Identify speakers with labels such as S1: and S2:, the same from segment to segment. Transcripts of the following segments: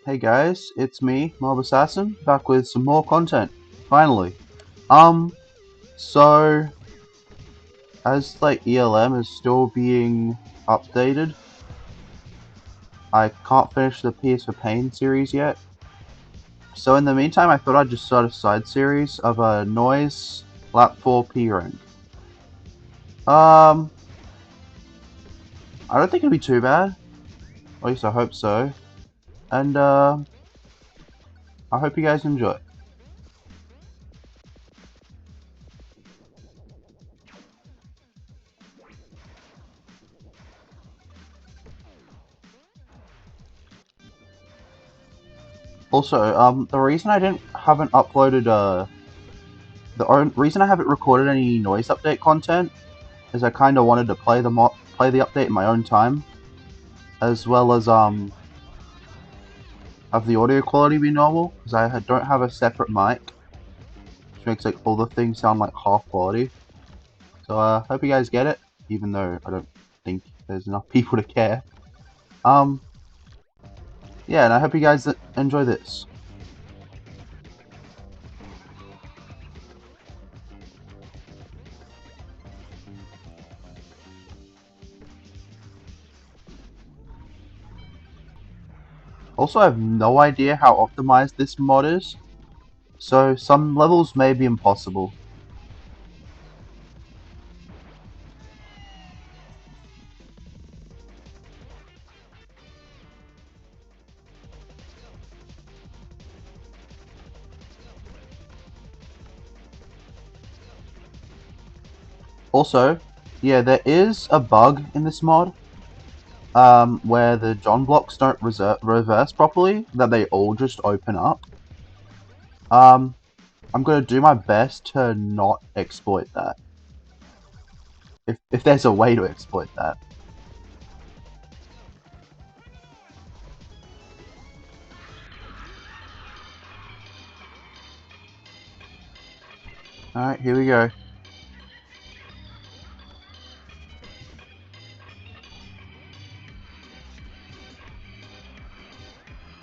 S1: Hey guys, it's me, Mob Assassin, back with some more content. Finally. Um, so as ELM is still being updated, I can't finish the Pierce for Pain series yet. So in the meantime, I thought I'd just start a side series of a Noise Lap 4 P rank. I don't think it'll be too bad. At least I hope so. And I hope you guys enjoy. Also, the reason I haven't uploaded reason I haven't recorded any noise update content is I kind of wanted to play the update in my own time, as well as have the audio quality be normal because don't have a separate mic, which makes all the things sound like half quality. So hope you guys get it, even though I don't think there's enough people to care. Um, yeah, and I hope you guys enjoy this. Also, I have no idea how optimized this mod is, so some levels may be impossible. Also, yeah, there is a bug in this mod where the John blocks don't reverse properly, that they all just open up. I'm gonna do my best to not exploit that. If there's a way to exploit that. Alright, here we go.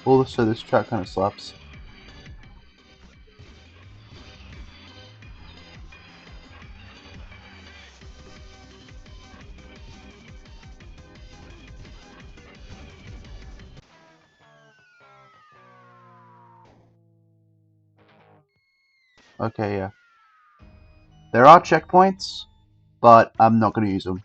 S1: Also, this track kind of slaps. Okay, yeah. There are checkpoints, but I'm not gonna use them.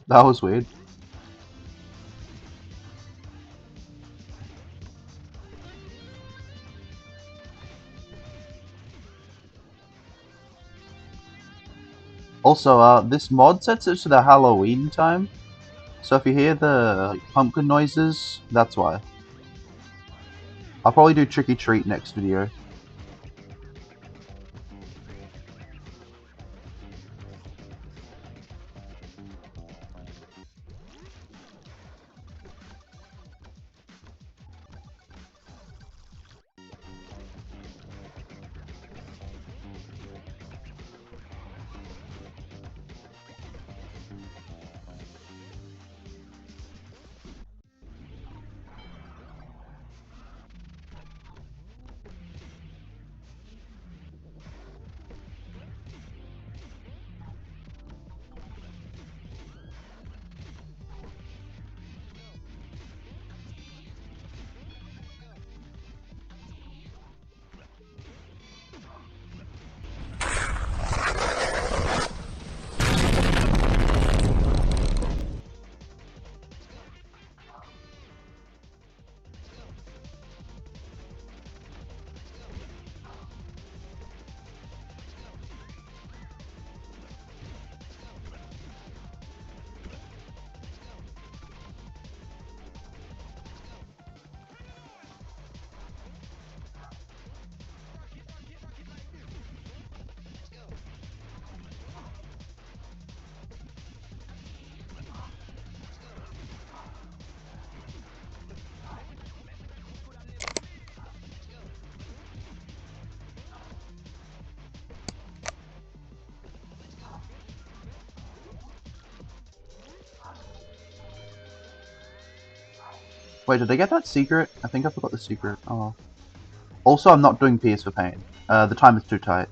S1: That was weird. Also, this mod sets it to the Halloween time, so if you hear the pumpkin noises, that's why. I'll probably do Trick or Treat next video. Wait, did I get that secret? I think I forgot the secret. Oh. Also, I'm not doing Pierce for Pain. The time is too tight.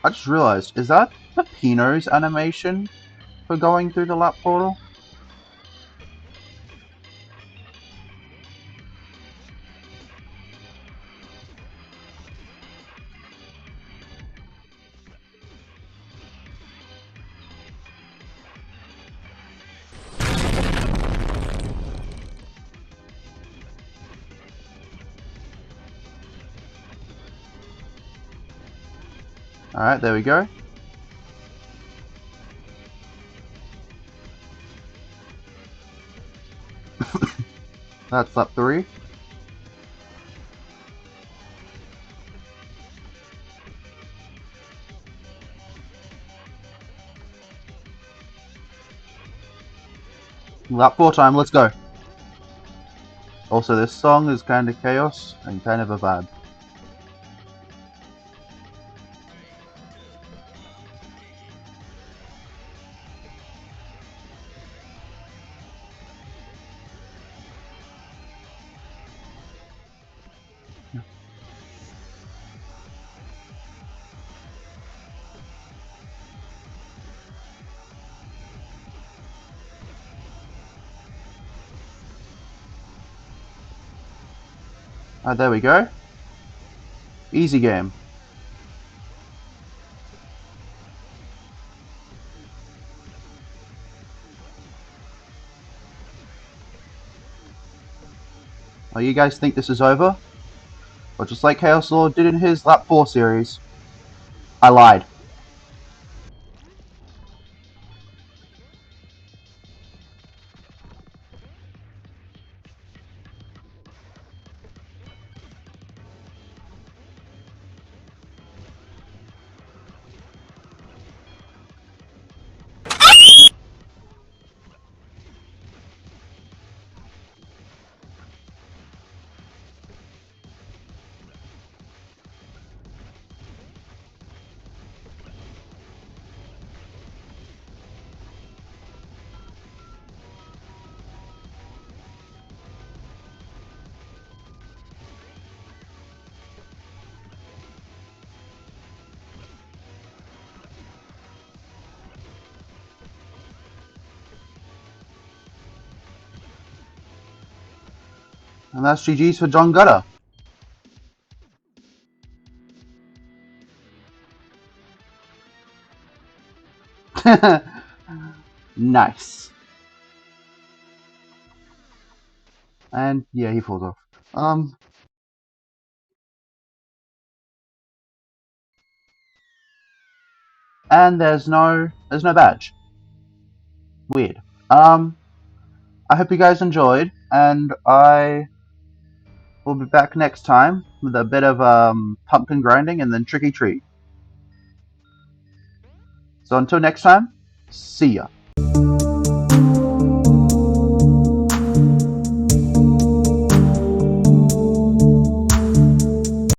S1: I just realized, is that Peppino's animation for going through the lap portal? Alright, there we go. That's lap 3. Lap 4 time, let's go. Also, this song is kind of chaos and kind of a vibe. Alright, there we go. Easy game. Oh, you guys think this is over? Or just like Chaos Lord did in his lap 4 series, I lied. And that's GG's for John Gutter. Nice. And yeah, he falls off. And there's no badge. Weird. I hope you guys enjoyed, and I will be back next time with a bit of pumpkin grinding and then trick or treat. So until next time, see ya.